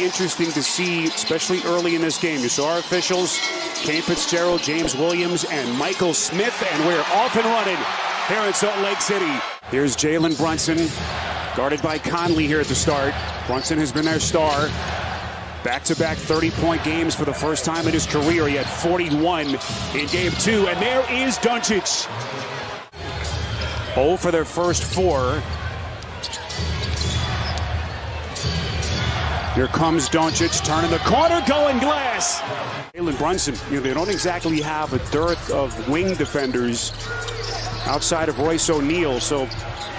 interesting to see, especially early in this game. You saw our officials, Kane Fitzgerald, James Williams, and Michael Smith, and we're off and running here in Salt Lake City. Here's Jalen Brunson, guarded by Conley here at the start. Brunson has been their star. Back-to-back 30-point games for the first time in his career. He had 41 in Game 2, and there is Doncic. 0 for their first 4. Here comes Doncic, turning the corner, going glass. Jalen Brunson, they don't exactly have a dearth of wing defenders outside of Royce O'Neal, so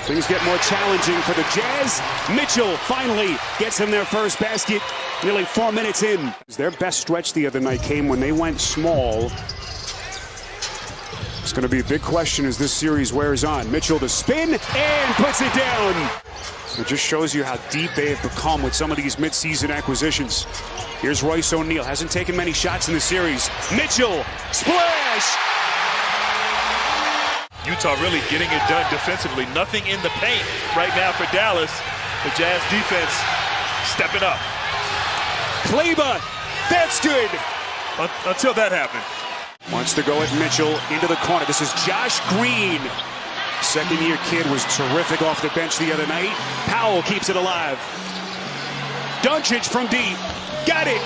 things get more challenging for the Jazz. Mitchell finally gets him their first basket nearly 4 minutes in. Their best stretch the other night came when they went small. It's going to be a big question as this series wears on. Mitchell the spin and puts it down. It just shows you how deep they have become with some of these midseason acquisitions. Here's Royce O'Neal. Hasn't taken many shots in the series. Mitchell, splash! Utah really getting it done defensively. Nothing in the paint right now for Dallas. The Jazz defense stepping up. Kleber, that's good. Until that happened. Wants to go at Mitchell into the corner. This is Josh Green. Second-year kid was terrific off the bench the other night. Powell keeps it alive. Doncic from deep. Got it.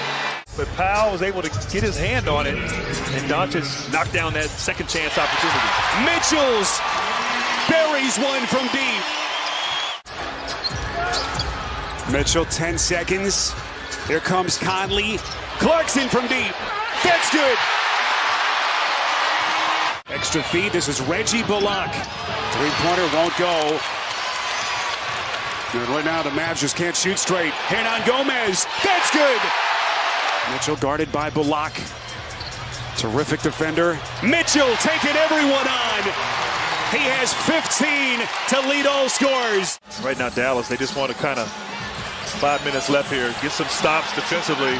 But Powell was able to get his hand on it, and Doncic knocked down that second chance opportunity. Mitchell's buries one from deep. Mitchell, 10 seconds. Here comes Conley. Clarkson from deep. That's good. Extra feed. This is Reggie Bullock. Three-pointer won't go. And right now the Mavs just can't shoot straight. Hernan Gomez. That's good. Mitchell guarded by Bullock. Terrific defender. Mitchell taking everyone on. He has 15 to lead all scores. Right now, Dallas, they just want to kind of 5 minutes left here. Get some stops defensively.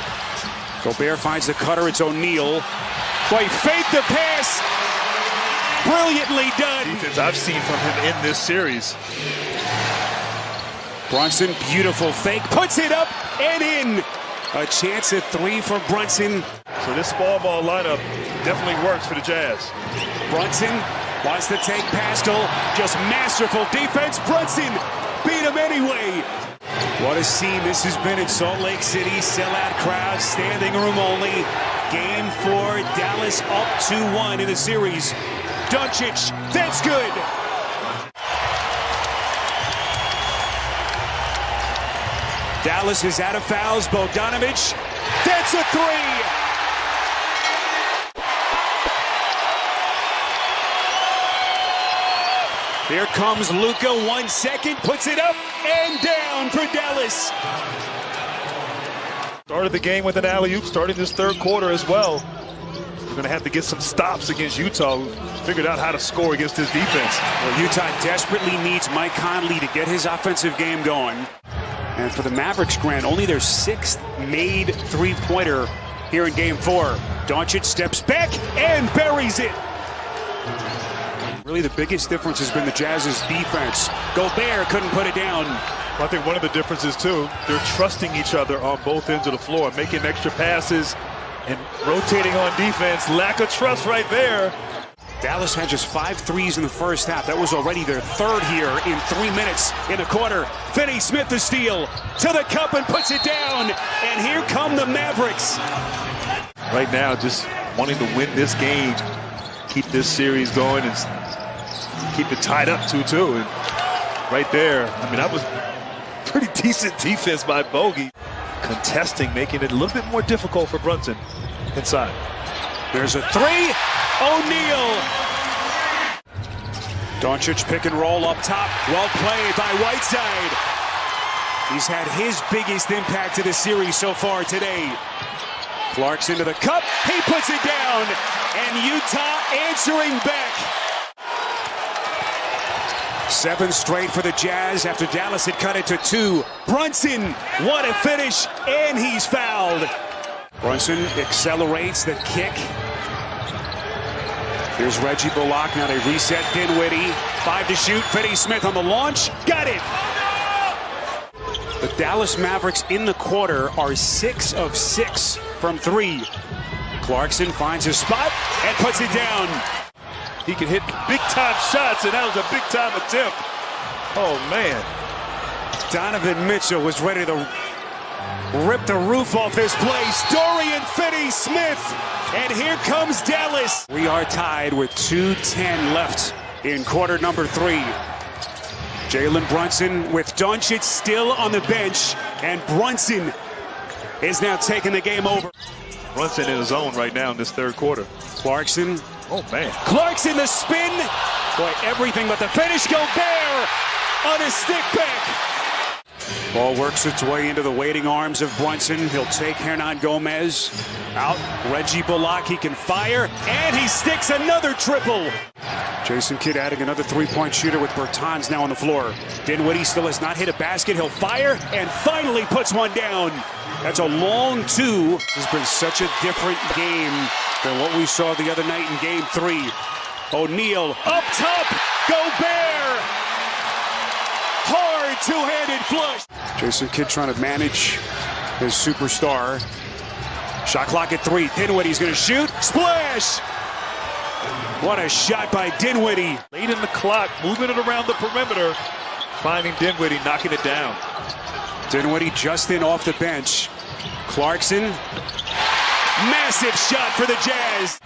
Gobert finds the cutter. It's O'Neal. Boy, fake the pass. Brilliantly done. Defense I've seen from him in this series. Brunson, beautiful fake. Puts it up and in. A chance at 3 for Brunson. So this small ball lineup definitely works for the Jazz. Brunson wants to take Pascal. Just masterful defense. Brunson beat him anyway. What a scene this has been in Salt Lake City. Sellout crowd, standing room only. Game 4, Dallas up 2-1 in the series. Doncic, that's good. Dallas is out of fouls. Bogdanovich, that's a 3. Here comes Luka, 1 second, puts it up and down for Dallas. Started the game with an alley-oop, starting this third quarter as well. We're going to have to get some stops against Utah, who figured out how to score against this defense. Well, Utah desperately needs Mike Conley to get his offensive game going. And for the Mavericks, Grant, only their 6th made three-pointer here in Game 4. Doncic steps back and buries it. Really, the biggest difference has been the Jazz's defense. Gobert couldn't put it down. Well, I think one of the differences, too, they're trusting each other on both ends of the floor, making extra passes and rotating on defense. Lack of trust right there. Dallas had just 5 threes in the first half. That was already their 3rd here in 3 minutes in the quarter. Finney Smith the steal to the cup and puts it down. And here come the Mavericks. Right now, just wanting to win this game, keep this series going, and keep it tied up 2-2. And right there, I mean, that was pretty decent defense by Bogey. Contesting, making it a little bit more difficult for Brunson inside. There's a 3. O'Neal. Doncic pick and roll up top. Well played by Whiteside. He's had his biggest impact to the series so far today. Clarkson to the cup. He puts it down. And Utah answering back. 7 straight for the Jazz after Dallas had cut it to 2. Brunson, what a finish, and he's fouled. Brunson accelerates the kick. Here's Reggie Bullock. Now they reset Dinwiddie. 5 to shoot. Finney Smith on the launch. Got it. The Dallas Mavericks in the quarter are 6 of 6 from 3. Clarkson finds his spot and puts it down. He can hit big-time shots, and that was a big-time attempt. Oh, man. Donovan Mitchell was ready to rip the roof off this place. Dorian Finney-Smith, and here comes Dallas. We are tied with 2:10 left in quarter number 3. Jalen Brunson with Doncic still on the bench, and Brunson is now taking the game over. Brunson in his own right now in this third quarter. Clarkson. Oh, man. Clarkson, the spin. Boy, everything but the finish. Gobert on his stick back. Ball works its way into the waiting arms of Brunson. He'll take Hernan Gomez out. Reggie Bullock, he can fire, and he sticks another triple. Jason Kidd adding another three-point shooter with Bertans now on the floor. Dinwiddie still has not hit a basket. He'll fire and finally puts one down. That's a long 2. This has been such a different game than what we saw the other night in game 3. O'Neal up top. Gobert. Hard two-handed flush. Jason Kidd trying to manage his superstar. Shot clock at 3. Dinwiddie's going to shoot. Splash. What a shot by Dinwiddie. Late in the clock, moving it around the perimeter, finding Dinwiddie, knocking it down. Dinwiddie just in off the bench. Clarkson. Massive shot for the Jazz.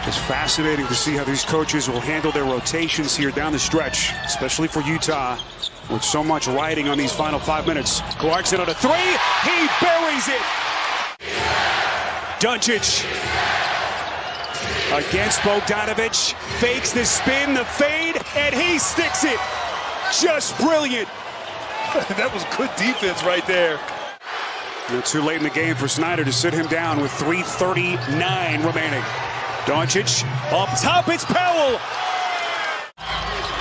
It's fascinating to see how these coaches will handle their rotations here down the stretch, especially for Utah, with so much riding on these final 5 minutes. Clarkson on a 3. He buries it. Doncic against Bogdanovic. Fakes the spin, the fade, and he sticks it. Just brilliant. That was good defense right there. Not too late in the game for Snyder to sit him down with 3:39 remaining. Doncic up top, it's Powell.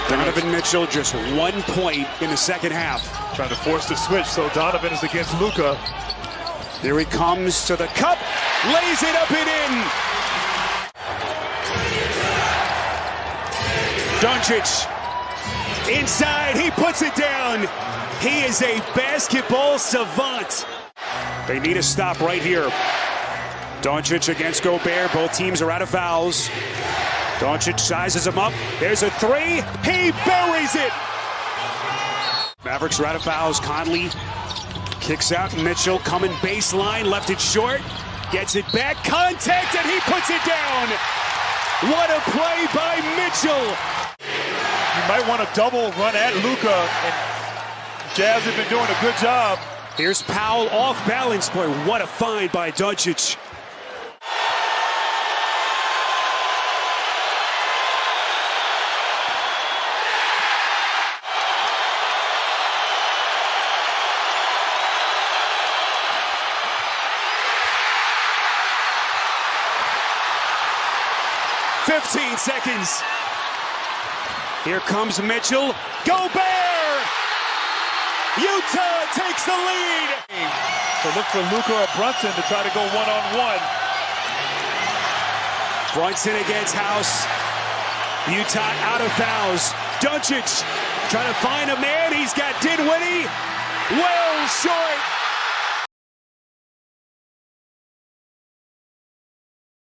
Donovan Mitchell just 1 point in the second half. Trying to force the switch, so Donovan is against Luka. Here he comes to the cup, lays it up and in. Doncic inside, he puts it down. He is a basketball savant. They need a stop right here. Doncic against Gobert. Both teams are out of fouls. Doncic sizes him up. There's a 3. He buries it. Mavericks are out of fouls. Conley kicks out. Mitchell coming baseline. Left it short. Gets it back. Contact, and he puts it down. What a play by Mitchell. You might want to double run at Luka, and Jazz have been doing a good job. Here's Powell off balance. Boy, what a find by Doncic. "15 seconds. Here comes Mitchell. Gobert! Utah takes the lead. So look for Luka or Brunson to try to go one-on-one. Brunson against House. Utah out of fouls. Doncic trying to find a man. He's got Dinwiddie. Well short.